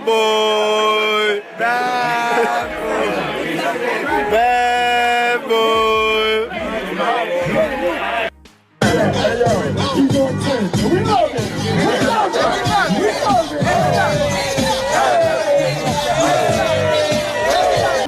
boy, bad boy, bad boy.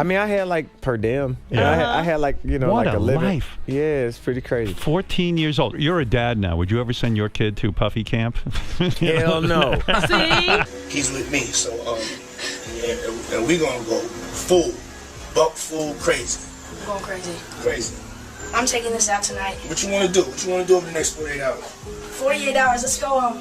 I mean, I had like per diem. I had like, you know, what like a a living. life. Yeah, it's pretty crazy. 14 years old. You're a dad now. Would you ever send your kid to Puffy camp? Hell no. See? He's with me, so and we gonna go buck full crazy. I'm going crazy. Crazy. I'm taking this out tonight. What you wanna do? What you wanna do over the next 48 hours? 48 hours, let's go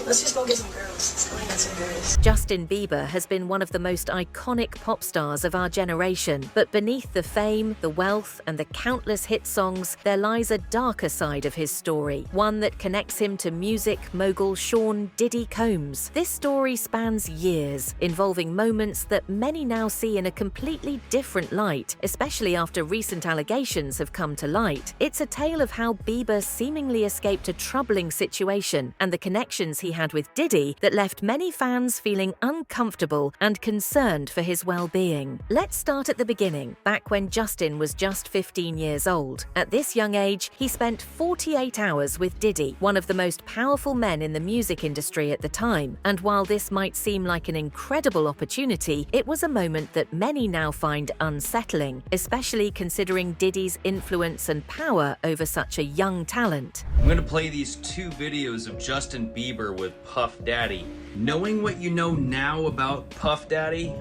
let's just go get some girls. Let's go get some girls. Justin Bieber has been one of the most iconic pop stars of our generation, but beneath the fame, the wealth, and the countless hit songs, there lies a darker side of his story, one that connects him to music mogul Sean Diddy Combs. This story spans years, involving moments that many now see in a completely different light, especially after recent allegations have come to light. It's a tale of how Bieber seemingly escaped a troubling situation and the connections he had with Diddy that left many fans feeling uncomfortable and concerned for his well-being. Let's start at the beginning, back when Justin was just 15 years old. At this young age, he spent 48 hours with Diddy, one of the most powerful men in the music industry at the time. And while this might seem like an incredible opportunity, it was a moment that many now find unsettling, especially considering Diddy's influence and power over such a young talent. I'm gonna play these two videos of Justin Bieber with Puff Daddy. Knowing what you know now about Puff Daddy,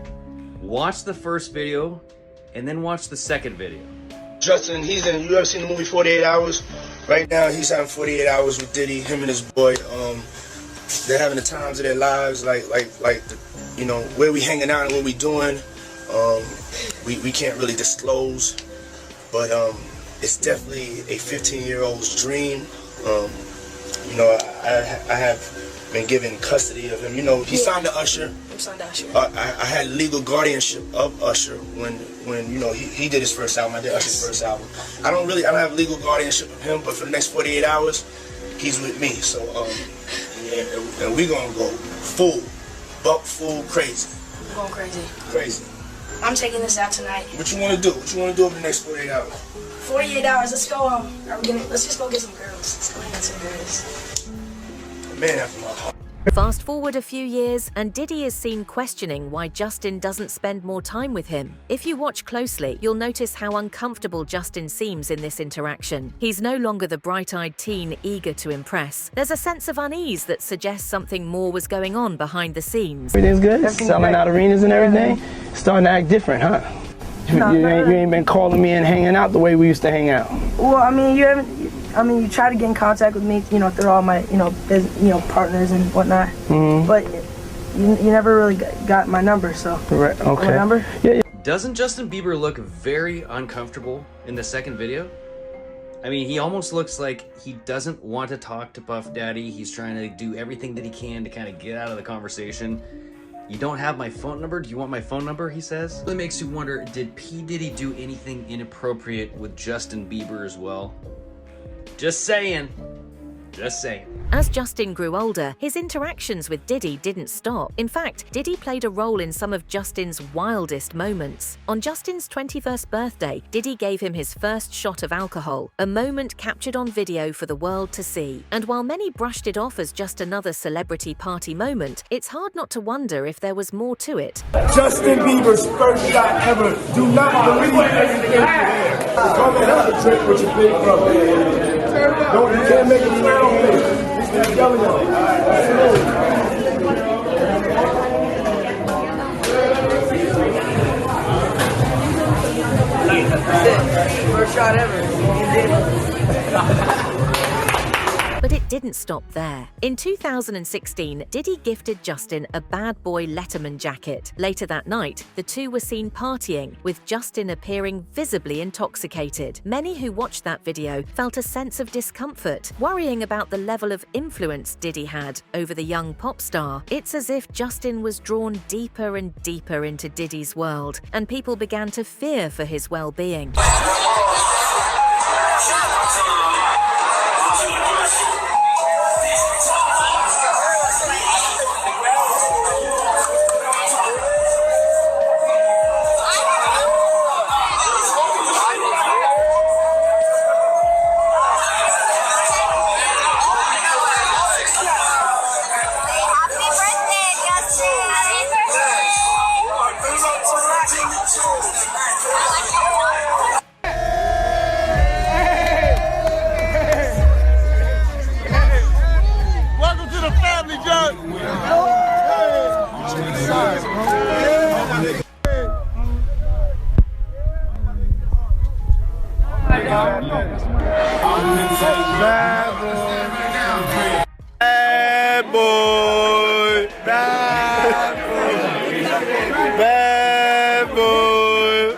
watch the first video and then watch the second video. Justin, you ever seen the movie 48 Hours? Right now, he's having 48 hours with Diddy, him and his boy. They're having the times of their lives, you know, where we hanging out and what we doing. We can't really disclose, but it's definitely a 15-year-old's dream. You know, I have been given custody of him. You know, he signed to Usher. I'm signed to Usher. I had legal guardianship of Usher when you know he did his first album. I did Usher's first album. I don't have legal guardianship of him, but for the next 48 hours, he's with me. So and we gonna go buck full crazy. I'm going crazy. Crazy. I'm taking this out tonight. What you wanna do? What you wanna do over the next 48 hours? 48 hours, let's go let's just go get some girls. Let's go get some girls. A man after my heart. Fast forward a few years, and Diddy is seen questioning why Justin doesn't spend more time with him. If you watch closely, you'll notice how uncomfortable Justin seems in this interaction. He's no longer the bright-eyed teen eager to impress. There's a sense of unease that suggests something more was going on behind the scenes. Everything's good? Selling out arenas and everything? Starting to act different, huh? You ain't been calling me and hanging out the way we used to hang out. Well, I mean, you try to get in contact with me, you know, through all my, partners and whatnot. Mm-hmm. But you never really got my number, so. Right. Okay. My number? Yeah. Doesn't Justin Bieber look very uncomfortable in the second video? I mean, he almost looks like he doesn't want to talk to Puff Daddy. He's trying to do everything that he can to kind of get out of the conversation. You don't have my phone number? Do you want my phone number, he says? It really makes you wonder, did P. Diddy do anything inappropriate with Justin Bieber as well? Just saying. Just saying. As Justin grew older, his interactions with Diddy didn't stop. In fact, Diddy played a role in some of Justin's wildest moments. On Justin's 21st birthday, Diddy gave him his first shot of alcohol, a moment captured on video for the world to see. And while many brushed it off as just another celebrity party moment, it's hard not to wonder if there was more to it. Justin Bieber's first shot ever. Do not believe everything you hear. Come and have a drink with your big brother. Don't, you can't make a clown face. He's yelling at That's it. First shot ever. But it didn't stop there. In 2016, Diddy gifted Justin a Bad Boy Letterman jacket. Later that night, the two were seen partying, with Justin appearing visibly intoxicated. Many who watched that video felt a sense of discomfort, worrying about the level of influence Diddy had over the young pop star. It's as if Justin was drawn deeper and deeper into Diddy's world, and people began to fear for his well-being. Bad boy.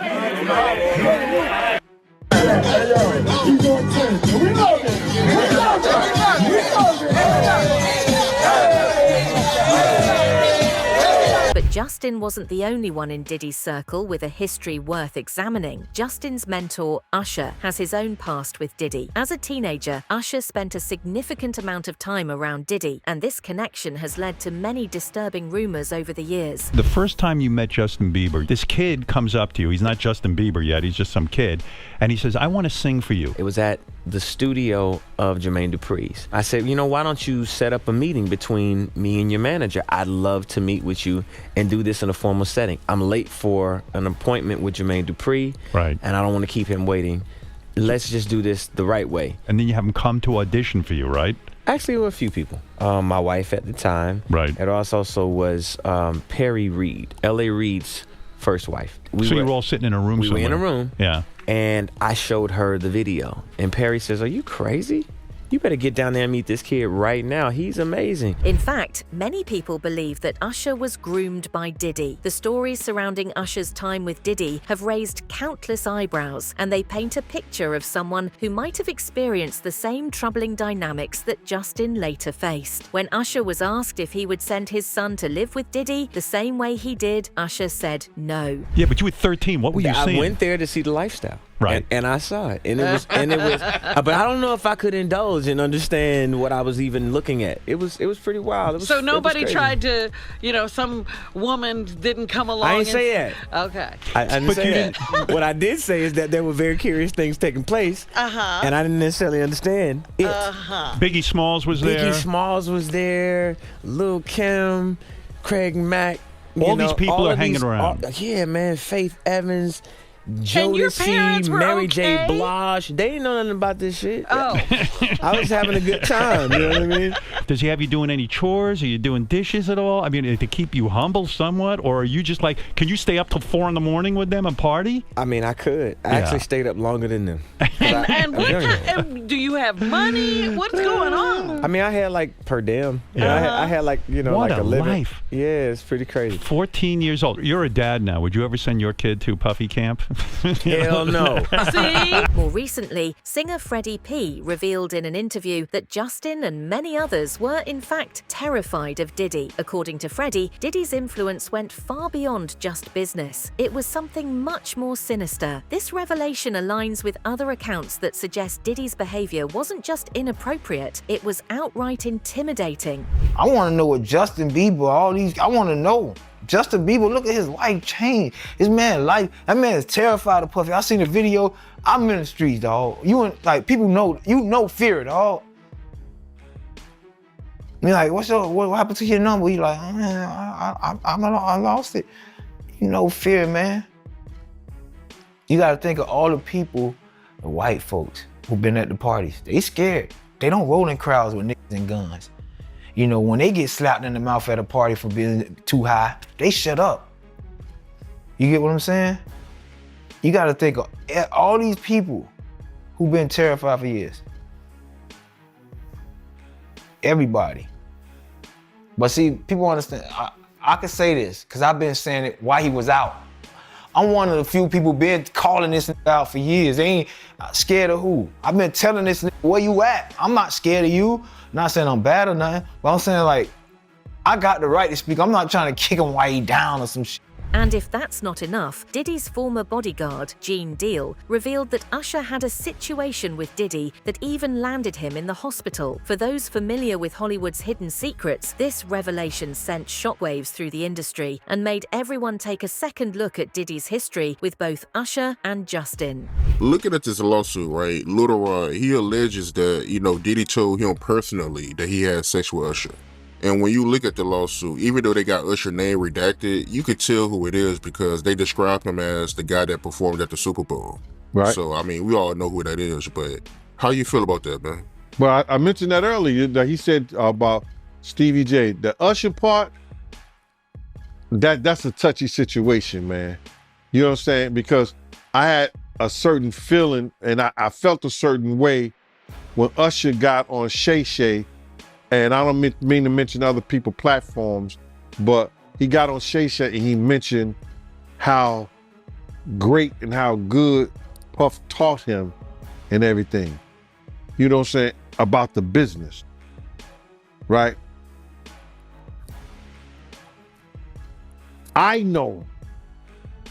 But Justin wasn't the only one in Diddy's circle with a history worth examining. Justin's mentor, Usher, has his own past with Diddy. As a teenager, Usher spent a significant amount of time around Diddy, and this connection has led to many disturbing rumors over the years. The first time you met Justin Bieber, this kid comes up to you. He's not Justin Bieber yet. He's just some kid. And he says, I want to sing for you. It was at the studio of Jermaine Dupri's. I said, you know, why don't you set up a meeting between me and your manager? I'd love to meet with you and do this in a formal setting. I'm late for an appointment with Jermaine Dupri, right? And I don't want to keep him waiting. Let's just do this the right way. And then you have him come to audition for you, right? Actually, there were a few people. My wife at the time. Right. It also was Perry Reed, L.A. Reid's first wife. You were all sitting in a room somewhere. We were in a room. Yeah. And I showed her the video. And Perry says, are you crazy? You better get down there and meet this kid right now. He's amazing. In fact, many people believe that Usher was groomed by Diddy. The stories surrounding Usher's time with Diddy have raised countless eyebrows, and they paint a picture of someone who might have experienced the same troubling dynamics that Justin later faced. When Usher was asked if he would send his son to live with Diddy the same way he did, Usher said no. Yeah, but you were 13. What were you seeing? I went there to see the lifestyle. Right. And I saw it. And it was but I don't know if I could indulge and understand what I was even looking at. It was pretty wild. So nobody tried to, some woman didn't come along. I didn't say that. Okay. I didn't say that. What I did say is that there were very curious things taking place. And I didn't necessarily understand it. Biggie Smalls was there. Biggie Smalls was there. Lil' Kim, Craig Mack. All these people are hanging around. Yeah, man. Faith Evans. And your parents Jodeci, were Mary okay? J. Blige, they didn't know nothing about this shit. Oh. I was having a good time, you know what I mean? Does he have you doing any chores? Are you doing dishes at all? I mean, to keep you humble somewhat? Or are you just like, can you stay up till 4 a.m. with them and party? I mean, I could. I actually stayed up longer than them. And what kind, do you have money? What's going on? I mean, I had like per diem. Yeah. I had like, what like a living. life. Yeah, it's pretty crazy. 14 years old. You're a dad now. Would you ever send your kid to Puffy camp? Hell no. See? More recently, singer Freddie P revealed in an interview that Justin and many others were in fact terrified of Diddy. According to Freddie, Diddy's influence went far beyond just business. It was something much more sinister. This revelation aligns with other accounts that suggest Diddy's behavior wasn't just inappropriate, it was outright intimidating. I want to know what Justin Bieber, I want to know. Justin Bieber, look at his life change. His man life, that man is terrified of Puffy. I seen the video. I'm in the streets, dog. People know, fear, dog. Me like, what happened to your number? You like, man, I lost it. Fear, man. You gotta think of all the people, the white folks who've been at the parties. They scared. They don't roll in crowds with niggas and guns. When they get slapped in the mouth at a party for being too high, they shut up. You get what I'm saying? You gotta think of all these people who've been terrified for years. Everybody. But see, people understand, I can say this, because I've been saying it while he was out. I'm one of the few people been calling this out for years. They ain't scared of who. I've been telling this where you at. I'm not scared of you. Not saying I'm bad or nothing, but I'm saying like, I got the right to speak. I'm not trying to kick him while he down or some shit. And if that's not enough, Diddy's former bodyguard, Gene Deal, revealed that Usher had a situation with Diddy that even landed him in the hospital. For those familiar with Hollywood's hidden secrets, this revelation sent shockwaves through the industry and made everyone take a second look at Diddy's history with both Usher and Justin. Looking at this lawsuit, right, Lil Ron, he alleges that, Diddy told him personally that he had sex with Usher. And when you look at the lawsuit, even though they got Usher's name redacted, you could tell who it is because they describe him as the guy that performed at the Super Bowl. Right. So, I mean, we all know who that is, but how you feel about that, man? Well, I mentioned that earlier, that he said about Stevie J. The Usher part, that's a touchy situation, man. You know what I'm saying? Because I had a certain feeling and I felt a certain way when Usher got on Shay Shay. And I don't mean to mention other people's platforms, but he got on Shay Shay and he mentioned how great and how good Puff taught him and everything. You know what I'm saying? About the business, right? I know,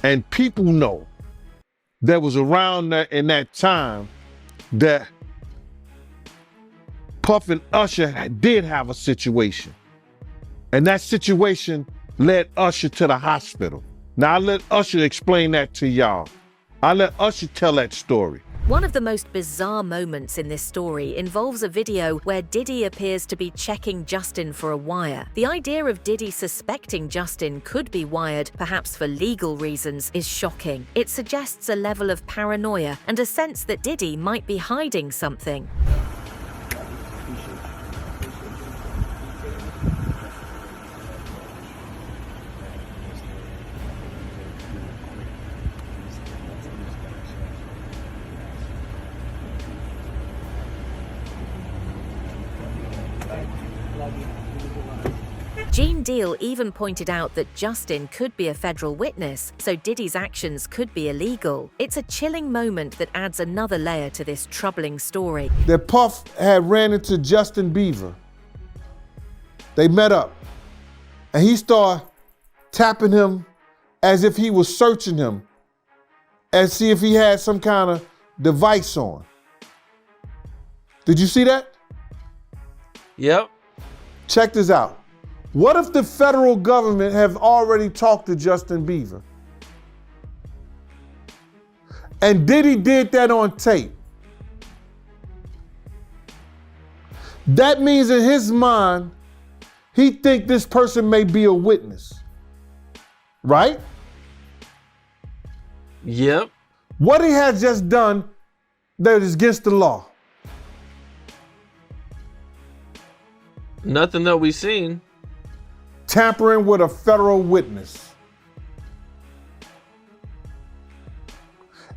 and people know, that was around that in that time that Puff and Usher did have a situation. And that situation led Usher to the hospital. Now I let Usher explain that to y'all. I let Usher tell that story. One of the most bizarre moments in this story involves a video where Diddy appears to be checking Justin for a wire. The idea of Diddy suspecting Justin could be wired, perhaps for legal reasons, is shocking. It suggests a level of paranoia and a sense that Diddy might be hiding something. Gene Deal even pointed out that Justin could be a federal witness, so Diddy's actions could be illegal. It's a chilling moment that adds another layer to this troubling story. That Puff had ran into Justin Bieber. They met up, and he started tapping him as if he was searching him and see if he had some kind of device on. Did you see that? Yep. Check this out. What if the federal government have already talked to Justin Bieber? And Diddy did that on tape. That means in his mind, he think this person may be a witness. Right? Yep. What he has just done that is against the law? Nothing that we've seen. Tampering with a federal witness.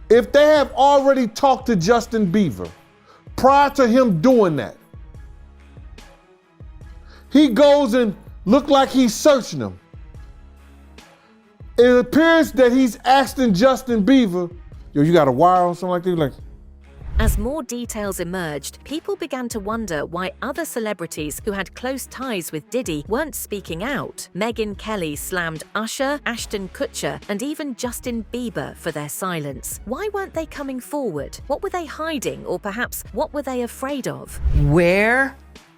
If they have already talked to Justin Bieber prior to him doing that, he goes and look like he's searching him. It appears that he's asking Justin Bieber, yo, you got a wire or something like that? Like, As more details emerged, people began to wonder why other celebrities who had close ties with Diddy weren't speaking out. Megyn Kelly slammed Usher, Ashton Kutcher, and even Justin Bieber for their silence. Why weren't they coming forward? What were they hiding, or perhaps what were they afraid of? Where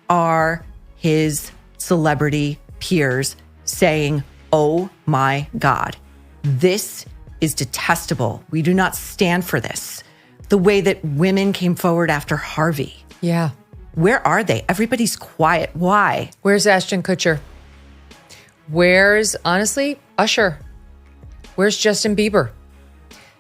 are his celebrity peers saying, oh my God, this is detestable. We do not stand for this. The way that women came forward after Harvey. Yeah. Where are they? Everybody's quiet. Why? Where's Ashton Kutcher? Where's, honestly, Usher? Where's Justin Bieber?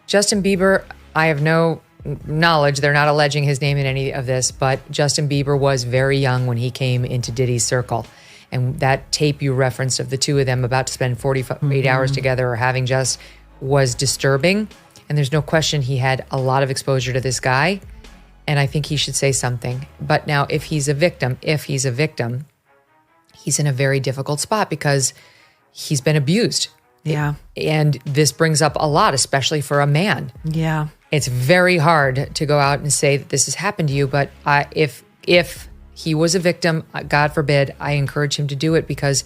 Justin Bieber, I have no knowledge. They're not alleging his name in any of this, but Justin Bieber was very young when he came into Diddy's circle. And that tape you referenced of the two of them about to spend 48 hours together or having just was disturbing. And there's no question he had a lot of exposure to this guy. And I think he should say something. But now if he's a victim, he's in a very difficult spot because he's been abused. Yeah. And this brings up a lot, especially for a man. Yeah. It's very hard to go out and say that this has happened to you. But if he was a victim, God forbid, I encourage him to do it because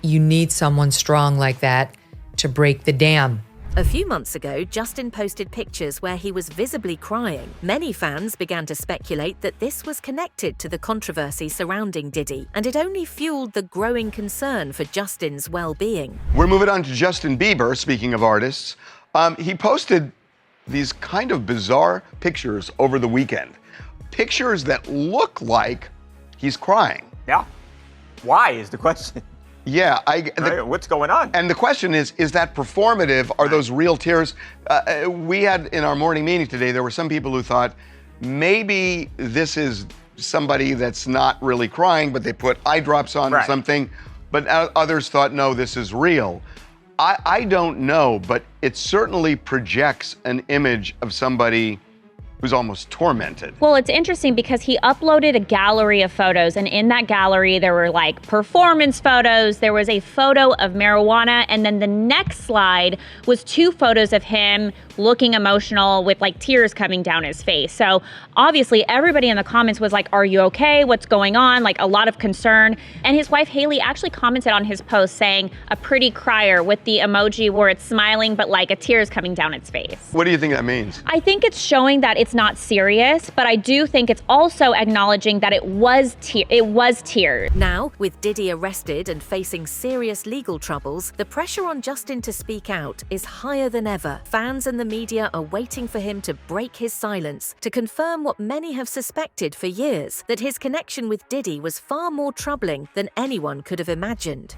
you need someone strong like that to break the dam. A few months ago, Justin posted pictures where he was visibly crying. Many fans began to speculate that this was connected to the controversy surrounding Diddy, and it only fueled the growing concern for Justin's well-being. We're moving on to Justin Bieber, speaking of artists. He posted these kind of bizarre pictures over the weekend. Pictures that look like he's crying. Yeah. Why is the question? Yeah, what's going on? And the question is that performative? Are those real tears? We had in our morning meeting today, there were some people who thought maybe this is somebody that's not really crying, but they put eye drops on or something. But others thought, no, this is real. I don't know, but it certainly projects an image of somebody was almost tormented. Well, it's interesting because he uploaded a gallery of photos, and in that gallery there were like performance photos, there was a photo of marijuana, and then the next slide was 2 photos of him looking emotional with like tears coming down his face. So obviously everybody in the comments was like, are you okay? What's going on? Like a lot of concern. And his wife Haley actually commented on his post saying a pretty crier with the emoji where it's smiling but like a tear is coming down its face. What do you think that means? I think it's showing that it's not serious, but I do think it's also acknowledging that it was tears. Now, with Diddy arrested and facing serious legal troubles, the pressure on Justin to speak out is higher than ever. Fans and the media are waiting for him to break his silence, to confirm what many have suspected for years, that his connection with Diddy was far more troubling than anyone could have imagined.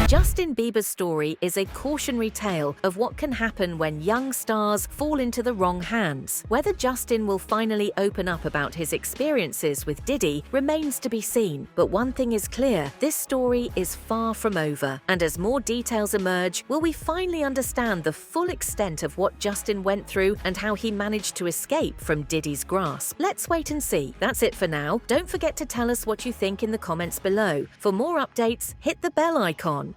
Justin Bieber's story is a cautionary tale of what can happen when young stars fall into the wrong hands. Whether Justin will finally open up about his experiences with Diddy remains to be seen, but one thing is clear, this story is far from over. And as more details emerge, will we finally understand the full extent of what Justin went through and how he managed to escape from Diddy's grasp? Let's wait and see. That's it for now. Don't forget to tell us what you think in the comments below. For more updates, hit the bell icon.